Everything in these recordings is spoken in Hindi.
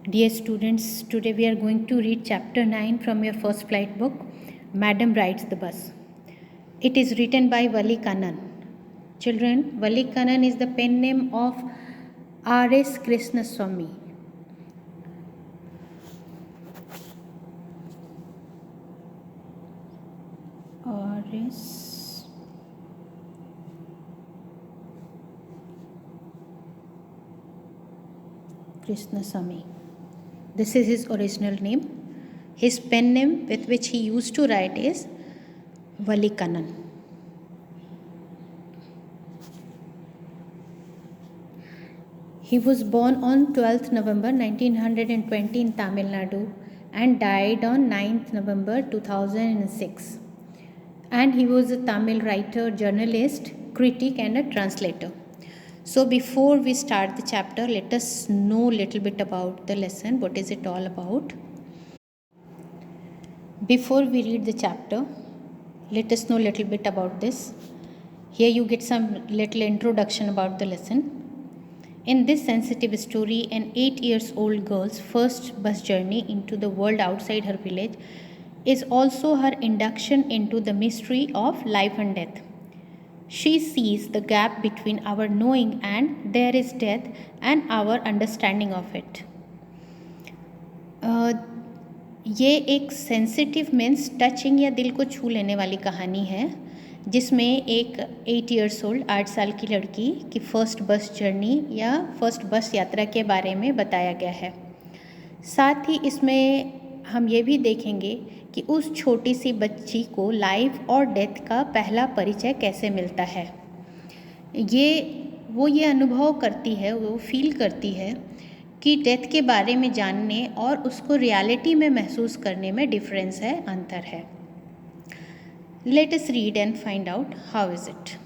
Dear students, today we are going to read chapter 9 from your first flight book, Madam Rides the Bus. It is written by Vali Kannan. Children, Vali Kannan is the pen name of R.S. Krishnaswamy. R.S. Krishnaswamy. This is his original name. His pen name with which he used to write is Vali Kannan. He was born on 12th November 1920 in Tamil Nadu and died on 9th November 2006. And he was a Tamil writer, journalist, critic and a translator. So before we start the chapter, let us know a little bit about the lesson. What is it all about? Before we read the chapter, let us know a little bit about this. Here you get some little introduction about the lesson. In this sensitive story, an 8-year-old girl's first bus journey into the world outside her village is also her induction into the mystery of life and death. She sees the gap between our knowing and there is death and our understanding of it. ये एक सेंसिटिव मीन्स टचिंग या दिल को छू लेने वाली कहानी है जिसमें एक 8 इयर्स ओल्ड 8 साल की लड़की की फ़र्स्ट बस जर्नी या फर्स्ट बस यात्रा के बारे में बताया गया है। साथ ही इसमें हम ये भी देखेंगे कि उस छोटी सी बच्ची को लाइफ और डेथ का पहला परिचय कैसे मिलता है। वो अनुभव करती है, वो फील करती है कि डेथ के बारे में जानने और उसको रियलिटी में महसूस करने में डिफरेंस है, अंतर है। Let us read and find out how is it.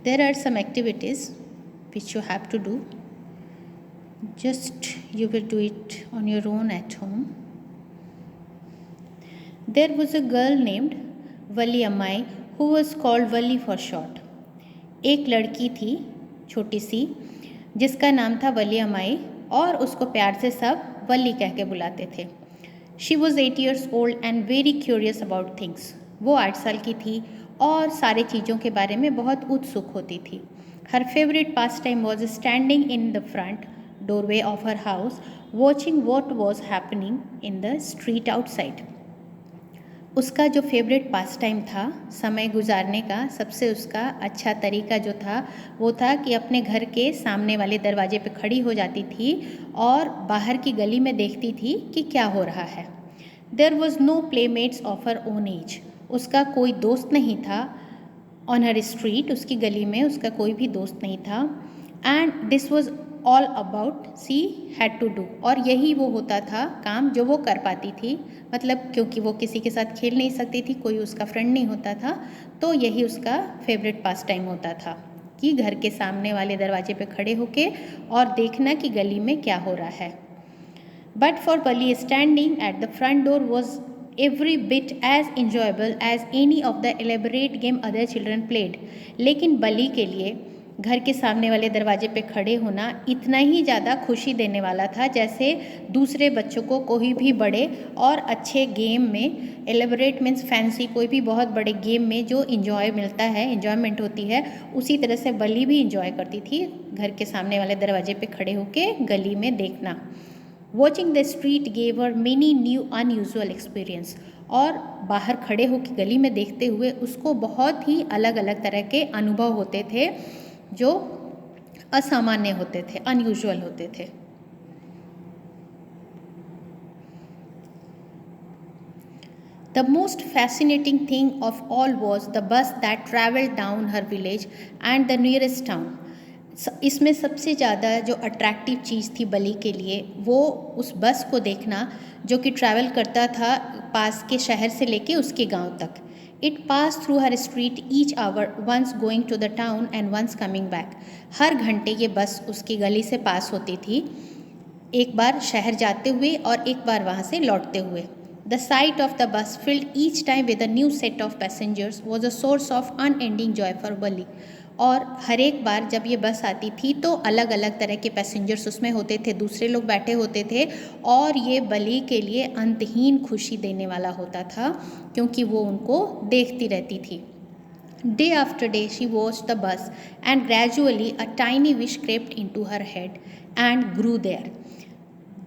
There are some activities which you have to do. Just you will do it on your own at home. There was a girl named Vali Ammai who was called Vali for short. एक लड़की थी छोटी सी जिसका नाम था वली अम्माई और उसको प्यार से सब वली कह के बुलाते थे. She was 8 years old and very curious about things. वो 8 साल की थी और सारी चीज़ों के बारे में बहुत उत्सुक होती थी. Her favorite pastime was standing in the front doorway of her house watching what was happening in the street outside. उसका जो फेवरेट पास टाइम था समय गुजारने का सबसे उसका अच्छा तरीका जो था वो था कि अपने घर के सामने वाले दरवाजे पे खड़ी हो जाती थी और बाहर की गली में देखती थी कि क्या हो रहा है. There was no playmates of her own age. उसका कोई दोस्त नहीं था on her street. उसकी गली में उसका कोई भी दोस्त नहीं था. And this was all about she had to do. और यही वो होता था काम जो वो कर पाती थी. मतलब क्योंकि वो किसी के साथ खेल नहीं सकती थी, कोई उसका फ्रेंड नहीं होता था, तो यही उसका फेवरेट पास टाइम होता था कि घर के सामने वाले दरवाजे पे खड़े होके और देखना कि गली में क्या हो रहा है. But for Valli standing at the front door was every bit as enjoyable as any of the elaborate game other children played. लेकिन बली के लिए घर के सामने वाले दरवाजे पे खड़े होना इतना ही ज़्यादा खुशी देने वाला था जैसे दूसरे बच्चों को कोई भी बड़े और अच्छे गेम में, एलेबरेट मीन्स फैंसी, कोई भी बहुत बड़े गेम में जो इंजॉय मिलता है, इंजॉयमेंट होती है, उसी तरह से बली भी इंजॉय करती थी घर के सामने वाले दरवाजे पे खड़े होके गली में देखना. Watching the street gave her many new unusual experience. और बाहर खड़े होकर गली में देखते हुए उसको बहुत ही अलग अलग तरह के अनुभव होते थे जो असामान्य होते थे, अनयूजुअल होते थे. The most fascinating thing of all was the bus that traveled down her village and the nearest town. इसमें सबसे ज़्यादा जो अट्रैक्टिव चीज़ थी बली के लिए वो उस बस को देखना जो कि ट्रैवल करता था पास के शहर से लेके उसके गांव तक. It passed through her street each hour, once going to the town and once coming back. हर घंटे ये बस उसकी गली से पास होती थी, एक बार शहर जाते हुए और एक बार वहाँ से लौटते हुए. The sight of the bus filled each time with a new set of passengers was a source of unending joy for Bali. और हर एक बार जब ये बस आती थी तो अलग अलग तरह के पैसेंजर्स उसमें होते थे, दूसरे लोग बैठे होते थे और ये बली के लिए अंतहीन खुशी देने वाला होता था क्योंकि वो उनको देखती रहती थी। Day after day she watched the bus and gradually a tiny wish crept into her head and grew there.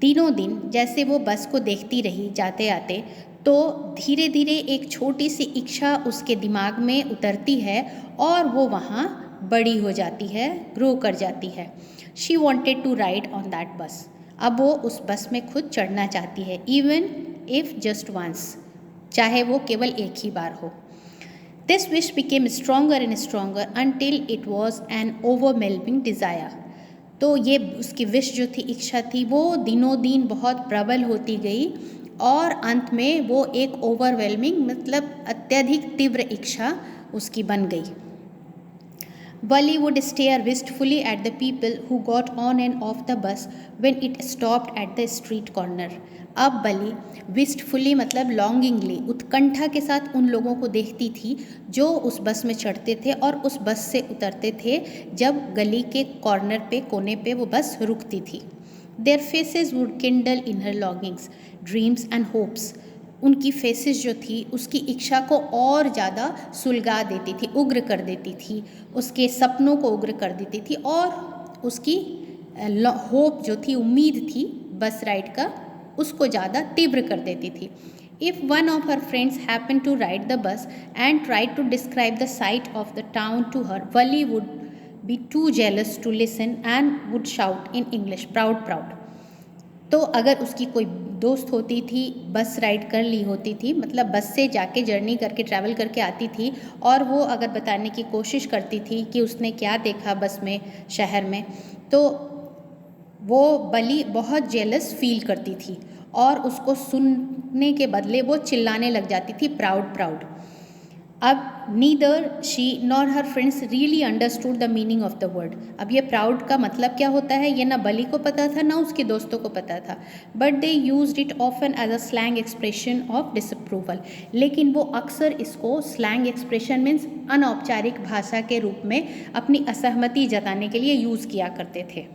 दिनों दिन जैसे वो बस को देखती रही जाते आते तो धीरे धीरे एक छोटी सी इच्छा उसके दिमाग में उतरती है और वो वहाँ बड़ी हो जाती है, ग्रो कर जाती है। She wanted to ride on that bus. अब वो उस बस में खुद चढ़ना चाहती है, इवन इफ जस्ट वंस, चाहे वो केवल एक ही बार हो। This wish became stronger and stronger until it was an overwhelming desire. तो ये उसकी विश जो थी, इच्छा थी, वो दिनों दिन बहुत प्रबल होती गई और अंत में वो एक ओवरवेलमिंग मतलब अत्यधिक तीव्र इच्छा उसकी बन गई। Wally would stare wistfully at the people who got on and off the bus when it stopped at the street corner. अब बली विस्टफुली मतलब लॉन्गिंगली, उत्कंठा के साथ उन लोगों को देखती थी जो उस बस में चढ़ते थे और उस बस से उतरते थे जब गली के कॉर्नर पे, कोने पे वो बस रुकती थी। Their faces would kindle in her longings, dreams and hopes. उनकी फेसेस जो थी उसकी इच्छा को और ज़्यादा सुलगा देती थी, उग्र कर देती थी, उसके सपनों को उग्र कर देती थी और उसकी होप जो थी, उम्मीद थी बस राइड का, उसको ज़्यादा तीव्र कर देती थी। If one of her friends happened to ride the bus and tried to describe the sight of the town to her, Wally would be too jealous to listen and would shout in English, proud, proud. तो अगर उसकी कोई दोस्त होती थी, बस राइड कर ली होती थी, मतलब बस से जाके जर्नी करके ट्रैवल करके आती थी और वो अगर बताने की कोशिश करती थी कि उसने क्या देखा बस में, शहर में, तो वो बली बहुत जेलस फील करती थी और उसको सुनने के बदले वो चिल्लाने लग जाती थी, प्राउड प्राउड। अब neither she nor her friends really understood the meaning of the word. अब ये प्राउड का मतलब क्या होता है ये ना बली को पता था ना उसके दोस्तों को पता था, but they used it often as a slang expression of disapproval. लेकिन वो अक्सर इसको स्लैंग एक्सप्रेशन मीन्स अनौपचारिक भाषा के रूप में अपनी असहमति जताने के लिए यूज़ किया करते थे।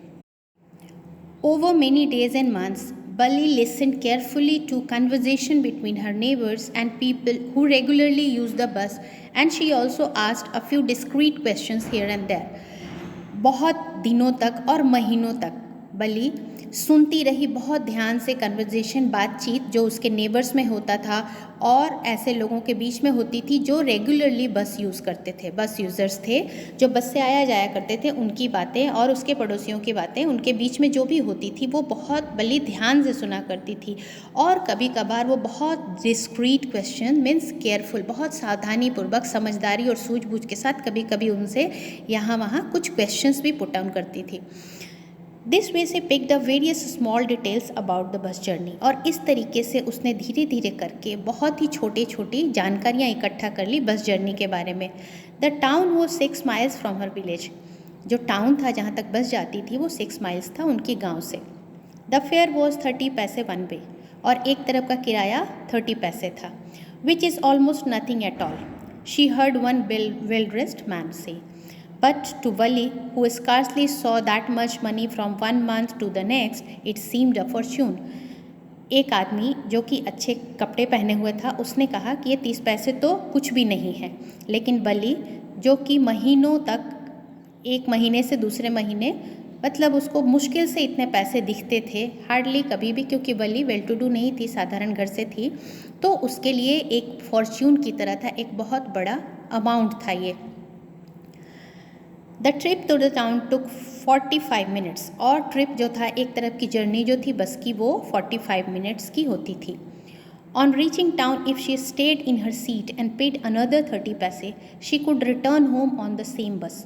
Over many days and months, Bali listened carefully to conversation between her neighbors and people who regularly used the bus, and she also asked a few discreet questions here and there. बहुत दिनों तक और महीनों तक बली सुनती रही बहुत ध्यान से कन्वर्जेशन, बातचीत जो उसके नेबर्स में होता था और ऐसे लोगों के बीच में होती थी जो रेगुलरली बस यूज़ करते थे, बस यूज़र्स थे जो बस से आया जाया करते थे, उनकी बातें और उसके पड़ोसियों की बातें उनके बीच में जो भी होती थी वो बहुत बली ध्यान से सुना करती थी। और कभी कभार वो बहुत डिस्क्रीट क्वेश्चन मीन्स केयरफुल, बहुत सावधानीपूर्वक, समझदारी और सूझबूझ के साथ कभी कभी उनसे यहाँ वहाँ कुछ क्वेश्चंस भी पुट डाउन करती थी। This way she pick the various small details about the bus journey. और इस तरीके से उसने धीरे धीरे करके बहुत ही छोटी छोटी जानकारियाँ इकट्ठा कर ली बस जर्नी के बारे में। द टाउन वो 6 माइल्स फ्रॉम हर विलेज। जो टाउन था जहाँ तक बस जाती थी वो 6 माइल्स था उनके गांव से। द फेयर वॉज 30 पैसे वन वे, और एक तरफ का किराया 30 पैसे था, which is almost nothing at all, she heard one well dressed man से। But to Wally, who scarcely saw that much money from one month to the next, it seemed a fortune. एक आदमी जो कि अच्छे कपड़े पहने हुए था उसने कहा कि ये 30 पैसे तो कुछ भी नहीं है, लेकिन बली जो कि महीनों तक, एक महीने से दूसरे महीने, मतलब उसको मुश्किल से इतने पैसे दिखते थे, हार्डली कभी भी, क्योंकि बली वेल टू डू नहीं थी, साधारण घर से थी, तो उसके लिए एक फॉर्च्यून की तरह था, एक बहुत बड़ा अमाउंट था ये। The trip to the town took 45 minutes, और ट्रिप जो था, एक तरफ की जर्नी जो थी बस की, वो 45 मिनट्स की होती थी। On reaching town, if she stayed in her seat and paid another 30 पैसे, she could return home on the same बस।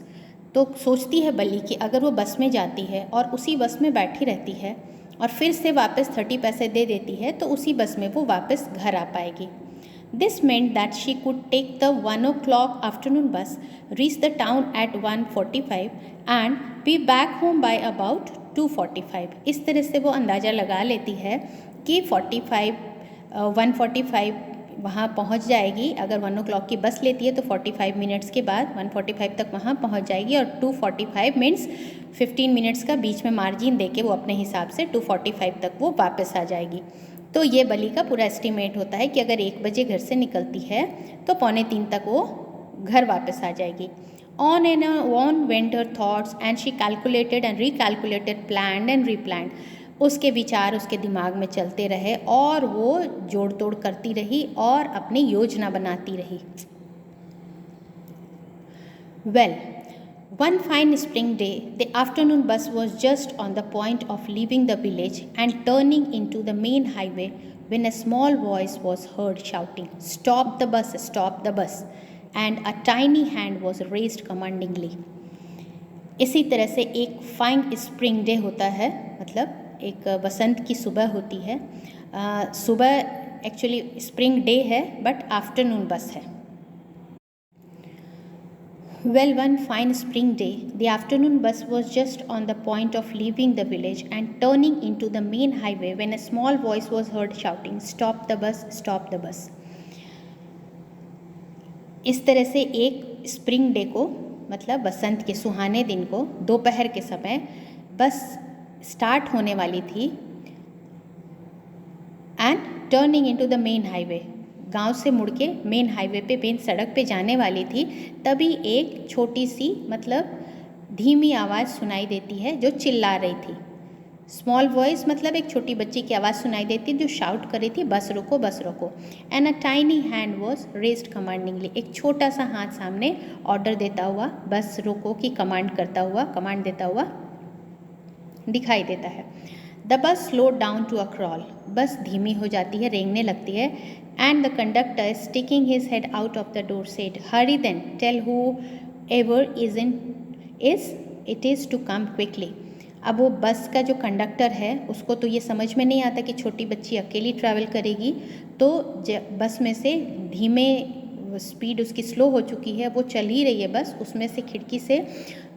तो सोचती है बली कि अगर वो बस में जाती है और उसी बस में बैठी रहती है और फिर से वापस 30 पैसे दे देती है तो उसी बस में वो वापस घर आ पाएगी। This meant that she could take the 1 o'clock afternoon bus, reach the town at 1:45 and be back home by about 2:45. इस तरह से वो अंदाज़ा लगा लेती है कि 1:45 वहाँ पहुँच जाएगी। अगर 1 o'clock की बस लेती है तो 45 मिनट्स के बाद 1:45 तक वहाँ पहुँच जाएगी और 2:45 मीन्स 15 मिनट्स का बीच में मार्जिन देके वो अपने हिसाब से 2:45 तक वो वापस आ जाएगी। तो ये बली का पूरा एस्टिमेट होता है कि अगर 1 बजे घर से निकलती है तो 2:45 तक वो घर वापस आ जाएगी। On and on went her thoughts and she calculated and recalculated, planned and replanned. उसके विचार उसके दिमाग में चलते रहे और वो जोड़ तोड़ करती रही और अपनी योजना बनाती रही। Well, one fine spring day, the afternoon bus was just on the point of leaving the village and turning into the main highway when a small voice was heard shouting, "Stop the bus, stop the bus!" and a tiny hand was raised commandingly. इसी तरह से एक फाइन स्प्रिंग डे होता है, मतलब एक बसंत की सुबह होती है। सुबह एक्चुअली स्प्रिंग डे है बट आफ्टरनून बस है। Well, one fine spring day, the afternoon bus was just on the point of leaving the village and turning into the main highway when a small voice was heard shouting, "Stop the bus, stop the bus!" इस तरह से एक स्प्रिंग डे को, मतलब बसंत के सुहाने दिन को, दोपहर के समय बस स्टार्ट होने वाली थी and turning into the main highway, गांव से मुड़ के मेन हाईवे पे, मेन सड़क पे जाने वाली थी। तभी एक छोटी सी, मतलब धीमी आवाज़ सुनाई देती है जो चिल्ला रही थी। स्मॉल वॉइस मतलब एक छोटी बच्ची की आवाज़ सुनाई देती जो शाउट कर रही थी, "बस रुको, बस रुको!" And a tiny hand was raised commandingly, एक छोटा सा हाथ सामने ऑर्डर देता हुआ, बस रुको की कमांड देता हुआ दिखाई देता है। The bus slow down to a crawl, bus धीमी हो जाती है, रेंगने लगती है। And the conductor sticking his head out of the door said, "hurry then, tell whoever it is to come quickly." अब वो बस का जो कंडक्टर है उसको तो ये समझ में नहीं आता कि छोटी बच्ची अकेली ट्रैवल करेगी, तो बस में से धीमे, स्पीड उसकी स्लो हो चुकी है, वो चल ही रही है बस, उसमें से खिड़की से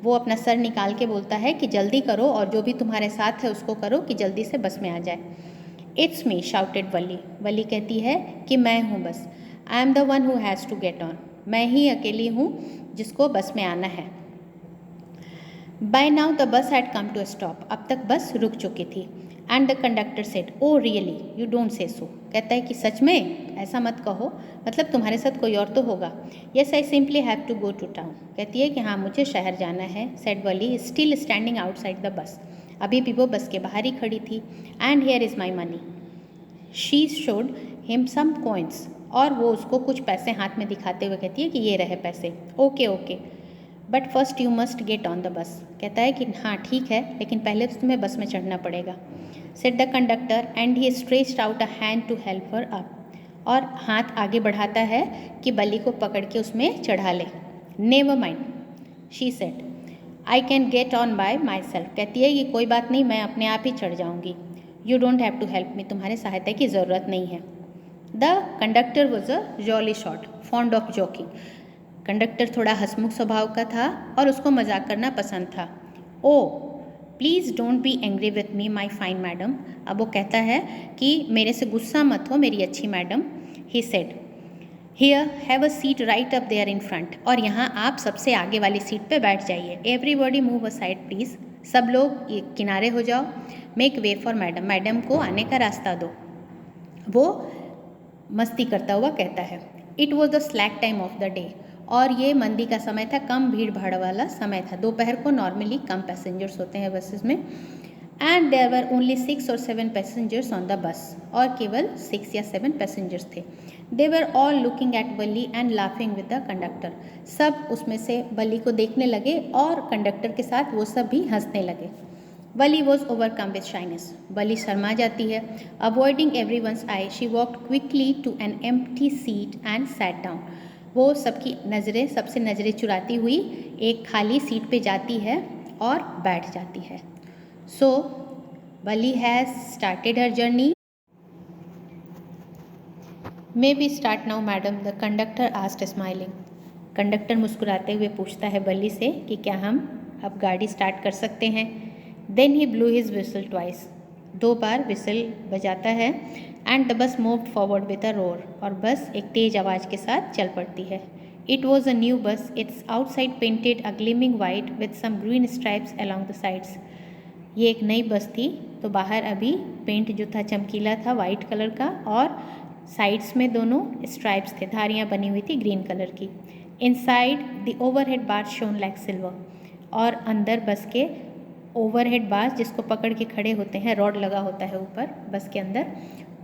वो अपना सर निकाल के बोलता है कि जल्दी करो और जो भी तुम्हारे साथ है उसको करो कि जल्दी से बस में आ जाए। "इट्स मी," शाउटेड वली, वली कहती है कि मैं हूँ बस। "I am the one who has to get on," मैं ही अकेली हूँ जिसको बस में आना है। By now the bus had come to a stop, अब तक बस रुक चुकी थी। And the conductor said, "Oh really, you don't say so," कहता है कि सच में, ऐसा मत कहो, मतलब तुम्हारे साथ कोई और तो होगा। "Yes, I simply have to go to town," कहती है कि हाँ मुझे शहर जाना है। said Wali, still standing outside the bus, अभी भी वो बस के बाहर ही खड़ी थी। "And here is my money." She showed him some coins, और वो उसको कुछ पैसे हाथ में दिखाते हुए कहती है कि ये रहे पैसे। "Okay okay, but first you must get on the बस," कहता है कि हाँ ठीक है, लेकिन पहले तो तुम्हें बस में चढ़ना पड़ेगा। Said the conductor and he stretched out a hand to help her up, और हाथ आगे बढ़ाता है कि बली को पकड़ के उसमें चढ़ा ले। "Never mind," she said, "I can get on by my self," कहती है कि कोई बात नहीं, मैं अपने आप ही चढ़ जाऊँगी। "You don't have to help me," तुम्हारे सहायता की ज़रूरत नहीं है। The conductor was a jolly sort, fond of joking, conductor थोड़ा हंसमुख स्वभाव का था और उसको मजाक करना पसंद था। "ओ please don't be angry with me my fine madam," अब वो कहता है कि मेरे से गुस्सा मत हो मेरी अच्छी madam. He said, "here have a seat right up there in front," और यहाँ आप सबसे आगे वाली सीट पे बैठ जाइए। "एवरीबॉडी मूव असाइड प्लीज़," सब लोग किनारे हो जाओ। "Make way for madam," madam को आने का रास्ता दो, वो मस्ती करता हुआ कहता है। It was the slack time of the day, और ये मंदी का समय था, कम भीड़ भाड़ वाला समय था। दोपहर को नॉर्मली कम पैसेंजर्स होते हैं बसेस में। And there were only 6 or 7 passengers on the bus, और केवल 6 या 7 पैसेंजर्स थे। They were all looking at Valli and laughing with the conductor, सब उसमें से वली को देखने लगे और कंडक्टर के साथ वो सब भी हंसने लगे। Valli was overcome with shyness, Valli शर्मा जाती है। Avoiding everyone's eye, she walked quickly to an empty seat and sat down, वो सबकी नज़रें, सबसे नज़रें चुराती हुई एक खाली सीट पे जाती है और बैठ जाती है। So Valli has started her journey. "May be start now madam," the conductor asked smiling, conductor मुस्कुराते हुए पूछता है वली से कि क्या हम अब गाड़ी स्टार्ट कर सकते हैं। Then he blew his whistle twice, 2 बार विसल बजाता है। And the bus moved forward with a roar, और बस एक तेज आवाज़ के साथ चल पड़ती है। It was a new bus, its outside painted a gleaming white with some green stripes along the sides. ये एक नई बस थी, तो बाहर अभी पेंट जो था चमकीला था वाइट कलर का, और साइड्स में दोनों स्ट्राइप्स थे, धारियाँ बनी हुई थी ग्रीन कलर की। Inside the overhead bar shown like silver, और अंदर बस के ओवरहेड बार जिसको पकड़ के खड़े होते हैं, रॉड लगा होता है ऊपर बस के अंदर,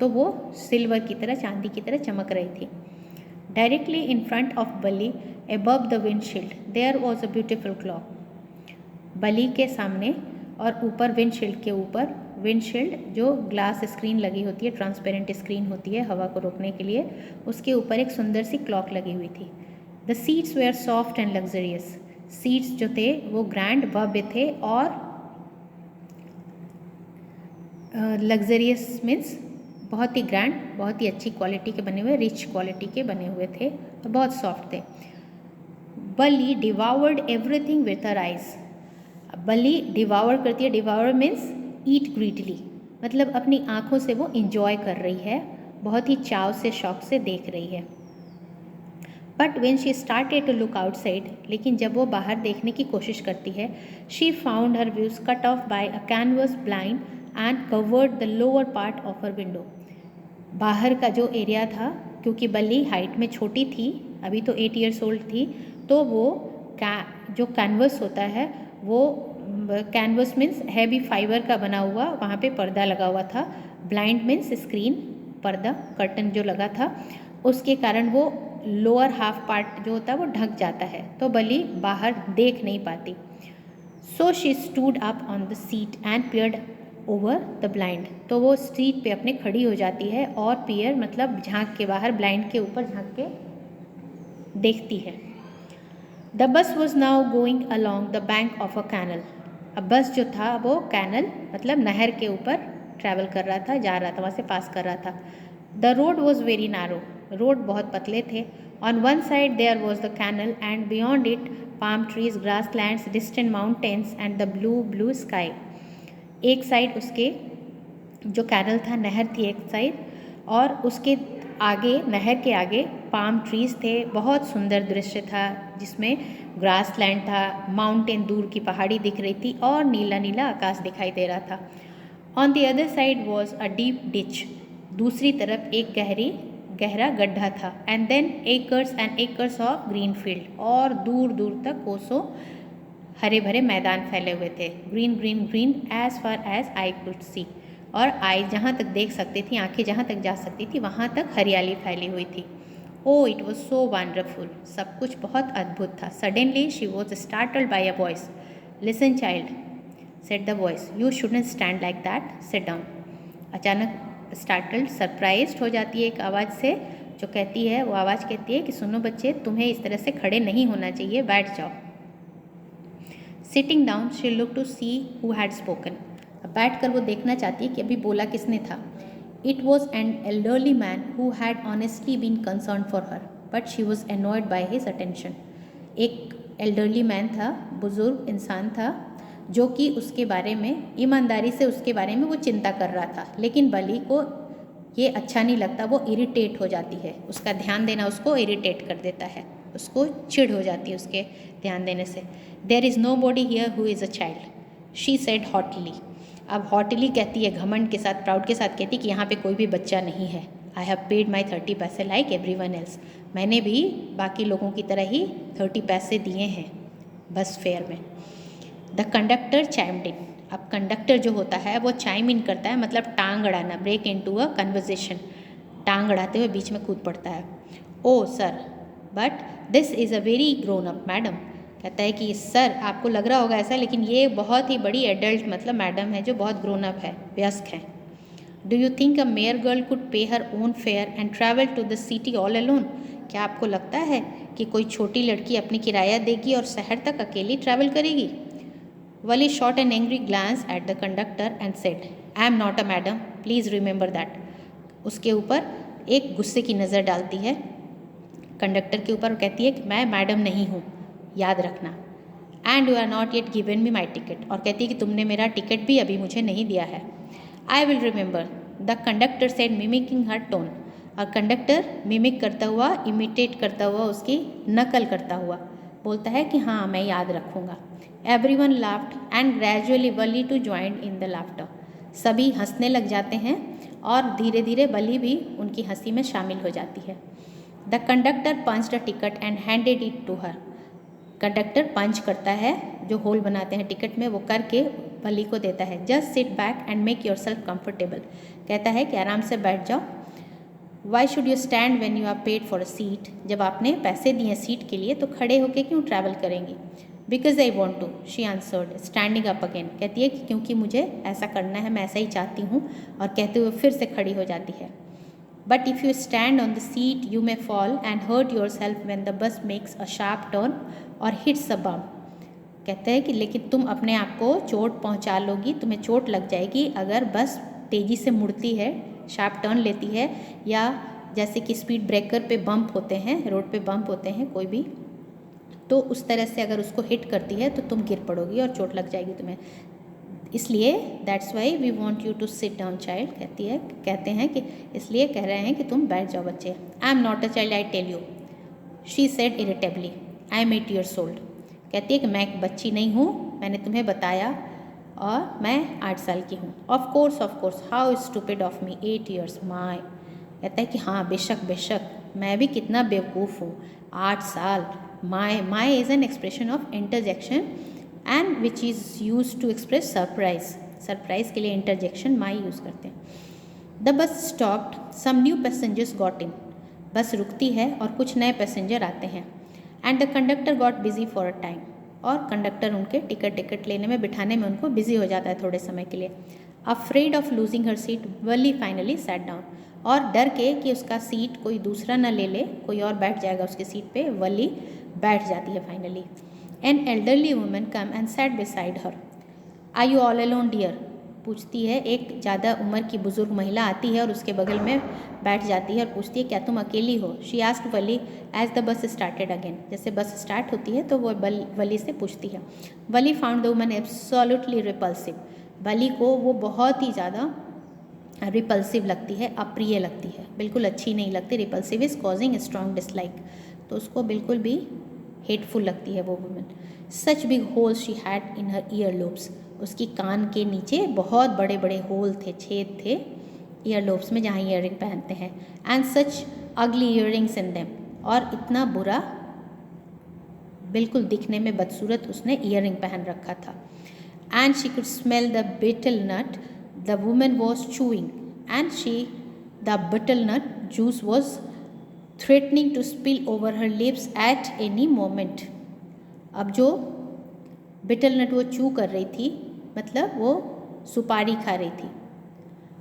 तो वो सिल्वर की तरह, चांदी की तरह चमक रही थी। Directly in front of Valli above the windshield there was a beautiful clock. Valli के सामने और ऊपर विंडशील्ड के ऊपर, विंडशील्ड जो ग्लास स्क्रीन लगी होती है, ट्रांसपेरेंट स्क्रीन होती है हवा को रोकने के लिए, उसके ऊपर एक सुंदर सी क्लॉक लगी हुई थी। The seats were soft and luxurious, seats जो थे वो ग्रैंड भव्य थे, और लग्जरियस मीन्स बहुत ही ग्रैंड, बहुत ही अच्छी क्वालिटी के बने हुए, रिच क्वालिटी के बने हुए थे और बहुत सॉफ्ट थे। बली डिवावर्ड everything with her eyes. Bali devour करती है, डिवावर मीन्स ईट ग्रीडली, मतलब अपनी आँखों से वो इंजॉय कर रही है, बहुत ही चाव से, शौक से देख रही है। But when she started to look outside, लेकिन जब वो बाहर देखने की कोशिश करती है, she found her views cut off by a canvas blind and covered the lower part of her window. बाहर का जो एरिया था, क्योंकि बली हाइट में छोटी थी, अभी तो 8 ईयर्स ओल्ड थी, तो वो जो कैनवस होता है, वो कैनवस मीन्स हैवी फाइबर का बना हुआ, वहाँ पे पर्दा लगा हुआ था। ब्लाइंड मीन्स स्क्रीन, पर्दा, कर्टन जो लगा था, उसके कारण वो लोअर हाफ पार्ट जो होता है वो ढक जाता है, तो बली बाहर देख नहीं पाती। So she stood up on the seat and peered over the blind, तो वो सीट पे अपने खड़ी हो जाती है और पियर मतलब झांक के, बाहर ब्लाइंड के ऊपर झांक के देखती है। The bus was now going along the bank of a canal. अब बस जो था वो कैनल मतलब नहर के ऊपर ट्रैवल कर रहा था, जा रहा था, वहाँ से पास कर रहा था। The road was very narrow, road बहुत पतले थे। On one side there was the canal and beyond it palm trees, grasslands, distant mountains and the blue blue sky. एक साइड उसके जो कैनल था, नहर थी एक साइड, और उसके आगे, नहर के आगे पाम ट्रीज थे, बहुत सुंदर दृश्य था जिसमें ग्रास लैंड था, माउंटेन, दूर की पहाड़ी दिख रही थी, और नीला नीला आकाश दिखाई दे रहा था। On the other side was a deep ditch, दूसरी तरफ एक गहरा गड्ढा था। And then acres and acres of green field, और दूर दूर तक कोसों हरे भरे मैदान फैले हुए थे। Green green green as far as I could see, और आई जहाँ तक देख सकती थी, आंखें जहाँ तक जा सकती थी, वहाँ तक हरियाली फैली हुई थी। Oh it was so wonderful, सब कुछ बहुत अद्भुत था। Suddenly she was startled by a voice. Listen child, said the voice, you shouldn't stand like that, sit down. अचानक स्टार्टल्ड, सरप्राइज्ड हो जाती है एक आवाज़ से, जो कहती है, वो आवाज़ कहती है कि सुनो बच्चे, तुम्हें इस तरह से खड़े नहीं होना चाहिए, बैठ जाओ। Sitting down she look to see who had spoken, अब बैठ कर वो देखना चाहती है कि अभी बोला किसने था। It was an elderly man who had honestly been concern for her, but she was annoyed by his attention. एक एल्डरली मैन था, बुजुर्ग इंसान था, जो कि उसके बारे में ईमानदारी से उसके बारे में वो चिंता कर रहा था, लेकिन बली को ये अच्छा नहीं लगता, वो इरिटेट हो जाती है, उसका ध्यान देना उसको इरिटेट कर देता है, उसको चिढ़ हो जाती है उसके ध्यान देने से। There is nobody here who is a child, she said haughtily. अब हॉटली कहती है, घमंड के साथ, प्राउड के साथ कहती है कि यहाँ पे कोई भी बच्चा नहीं है। आई हैव पेड माई 30 पैसे लाइक एवरीवन एल्स, मैंने भी बाकी लोगों की तरह ही 30 पैसे दिए हैं बस फेयर में। द कंडक्टर चाइम्ड इन, अब कंडक्टर जो होता है वो चाइम इन करता है, मतलब टांग अड़ाना, ब्रेक इनटू अ कन्वर्सेशन, टांग अड़ाते हुए बीच में कूद पड़ता है। Oh sir, but this is a very grown up madam, कहता है कि सर आपको लग रहा होगा ऐसा, लेकिन ये बहुत ही बड़ी एडल्ट मतलब मैडम है जो बहुत ग्रोन अप है, वयस्क है। Do you think a mere girl could pay her own fare and travel to the city all alone, क्या आपको लगता है कि कोई छोटी लड़की अपनी किराया देगी और शहर तक अकेली ट्रैवल करेगी? Valli shot an angry glance at the conductor and said, I am not a madam, please remember that. उसके ऊपर एक गुस्से की नज़र डालती है कंडक्टर के ऊपर, कहती है कि मैं मैडम नहीं हूँ, याद रखना। And you are not yet given me my ticket, और कहती है कि तुमने मेरा टिकट भी अभी मुझे नहीं दिया है। I will remember, the conductor said mimicking her tone. और कंडक्टर मिमिक करता हुआ, इमिटेट करता हुआ, उसकी नकल करता हुआ बोलता है कि हाँ मैं याद रखूँगा। Everyone laughed and gradually Valli to join in the laughter. सभी हंसने लग जाते हैं और धीरे धीरे वली भी उनकी हंसी में शामिल हो जाती है। The conductor punched a ticket and handed it to her. Conductor punch करता है, जो होल बनाते हैं टिकट में, वो करके वली को देता है। Just sit back and make yourself comfortable. कहता है कि आराम से बैठ जाओ। Why should you stand when you are paid for a seat. जब आपने पैसे दिए सीट के लिए तो खड़े होके क्यों ट्रैवल करेंगी। Because I want to, she answered standing up again. कहती है कि क्योंकि मुझे ऐसा करना है, मैं ऐसा ही चाहती हूँ, और कहते हुए फिर से खड़ी हो जाती है। But if you stand on the seat you may fall and hurt yourself when the bus makes a sharp turn और हिट्स अ बम्प। कहते हैं कि लेकिन तुम अपने आप को चोट पहुँचा लोगी, तुम्हें चोट लग जाएगी अगर बस तेज़ी से मुड़ती है, शार्प टर्न लेती है, या जैसे कि स्पीड ब्रेकर पे बम्प होते हैं, रोड पे बम्प होते हैं कोई भी, तो उस तरह से अगर उसको हिट करती है तो तुम गिर पड़ोगी और चोट लग जाएगी तुम्हें। इसलिए that's why we want you to sit down child. कहते हैं कि इसलिए कह रहे हैं कि तुम बैठ जाओ बच्चे। I am not a child I tell you, she said irritably. I am 8 years old। कहती है कि मैं एक बच्ची नहीं हूँ, मैंने तुम्हें बताया, और मैं 8 साल की हूँ। Of course how stupid of me, 8 years माई। कहता है कि हाँ बेशक बेशक, मैं भी कितना बेवकूफ़ हूँ, 8 साल। My is an expression of interjection and which is use to express surprise. Surprise के लिए इंटरजेक्शन माई यूज़ करते हैं। The bus stopped, some new passengers got in. Bus रुकती है और कुछ नए पैसेंजर आते हैं। And the conductor got busy for a time. और कंडक्टर उनके टिकट लेने में, बिठाने में उनको बिजी हो जाता है थोड़े समय के लिए। Afraid of losing her seat Wali finally sat down. और डर के कि उसका सीट कोई दूसरा न ले ले, कोई और बैठ जाएगा उसकी सीट पे, वली बैठ जाती है finally. An elderly woman come and sat beside her. Are you all alone dear. पूछती है, एक ज़्यादा उम्र की बुजुर्ग महिला आती है और उसके बगल में बैठ जाती है और पूछती है क्या तुम अकेली हो। She asked Valli as the bus started again. जैसे बस स्टार्ट होती है तो वो वली से पूछती है। Valli found the woman absolutely repulsive. Valli को वो बहुत ही ज़्यादा रिपल्सिव लगती है, अप्रिय लगती है, बिल्कुल अच्छी नहीं लगती। Repulsive is causing strong dislike, तो उसको बिल्कुल भी हेटफुल लगती है वो woman. Such big holes she had in her year lobes. उसकी कान के नीचे बहुत बड़े बड़े होल थे, छेद थे ईयर लोब्स में, जहाँ ईयरिंग पहनते हैं। एंड सच अगली ईयरिंग्स इन देम। और इतना बुरा, बिल्कुल दिखने में बदसूरत उसने ईयरिंग पहन रखा था। And she could smell the betel nut the woman was chewing and the betel nut juice was threatening to spill over her lips at any moment. अब जो बिटल नट वो चू कर रही थी, मतलब वो सुपारी खा रही थी।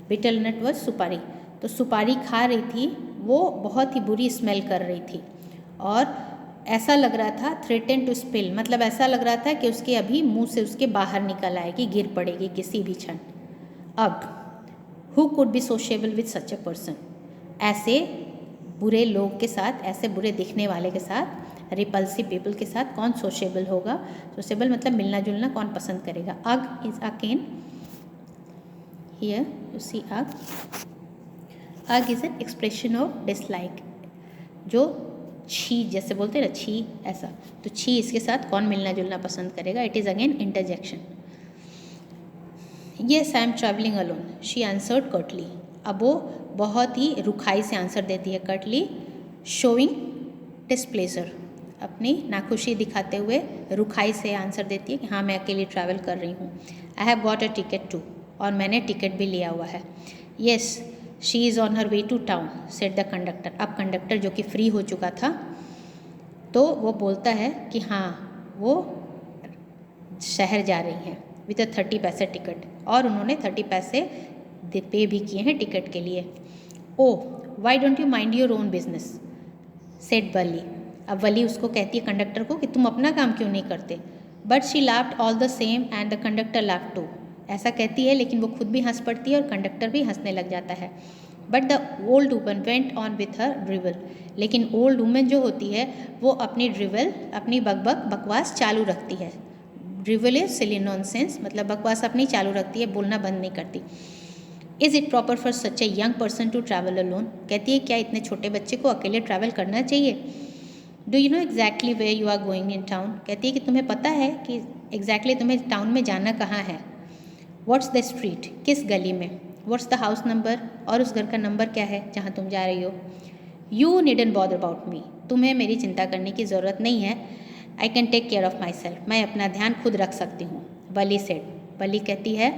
बिटल नट वॉज सुपारी, तो सुपारी खा रही थी, वो बहुत ही बुरी स्मेल कर रही थी। और ऐसा लग रहा था थ्रेटन टू स्पिल, मतलब ऐसा लग रहा था कि उसके अभी मुंह से उसके बाहर निकल आएगी, गिर पड़ेगी किसी भी क्षण। अब who could be sociable with such a person. ऐसे बुरे लोग के साथ, ऐसे बुरे दिखने वाले के साथ, रिपल्सिव पीपल के साथ कौन सोशेबल होगा। सोशेबल मतलब मिलना जुलना कौन पसंद करेगा। अग is Oaken, here you see अग। अग is an expression of dislike, जो छी जैसे बोलते हैं ना, छी ऐसा, तो छी इसके साथ कौन मिलना जुलना पसंद करेगा। It is again interjection. Yes I am travelling alone, she answered Curtly. अब वो बहुत ही रुखाई से आंसर देती है, कर्टली, शोइंग डिस्प्लेजर, अपनी नाखुशी दिखाते हुए रुखाई से आंसर देती है कि हाँ मैं अकेली ट्रैवल कर रही हूँ। I have got a ticket too, और मैंने टिकट भी लिया हुआ है। Yes she is on her way to town said the conductor. अब कंडक्टर जो कि फ्री हो चुका था, तो वो बोलता है कि हाँ वो शहर जा रही हैं विद 30 पैसे टिकट, और उन्होंने 30 पैसे पे भी किए हैं टिकट के लिए। Oh why don't you mind your own business said Valli. अब वली उसको कहती है, कंडक्टर को, कि तुम अपना काम क्यों नहीं करते। But she laughed all the same and the conductor laughed too. ऐसा कहती है लेकिन वो खुद भी हंस पड़ती है और कंडक्टर भी हंसने लग जाता है। But the old woman went on with her drivel. लेकिन ओल्ड वुमन जो होती है वो अपनी ड्रिवल, अपनी बकवास चालू रखती है। ड्रिवल इज सिली नॉनसेंस, मतलब बकवास अपनी चालू रखती है, बोलना बंद नहीं करती। Is it proper for such a young person to travel alone? कहती है क्या इतने छोटे बच्चे को अकेले ट्रैवल करना चाहिए? Do you know exactly where you are going in town? कहती है कि तुम्हें पता है कि एग्जैक्टली तुम्हें टाउन में जाना कहाँ है? What's the street? किस गली में? What's the house number? और उस घर का नंबर क्या है जहाँ तुम जा रही हो? You needn't bother about me, तुम्हें मेरी चिंता करने की ज़रूरत नहीं है। I can take care of myself, मैं अपना ध्यान खुद रख सकती हूँ, वली सेड। वली कहती है,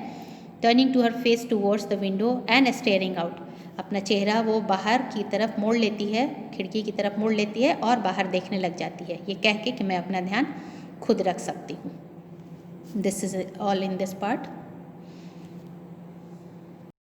turning to her face towards the window and staring out, अपना चेहरा वो बाहर की तरफ मोड़ लेती है, खिड़की की तरफ मोड़ लेती है और बाहर देखने लग जाती है, ये कह के कि मैं अपना ध्यान खुद रख सकती हूँ। This is all in this part.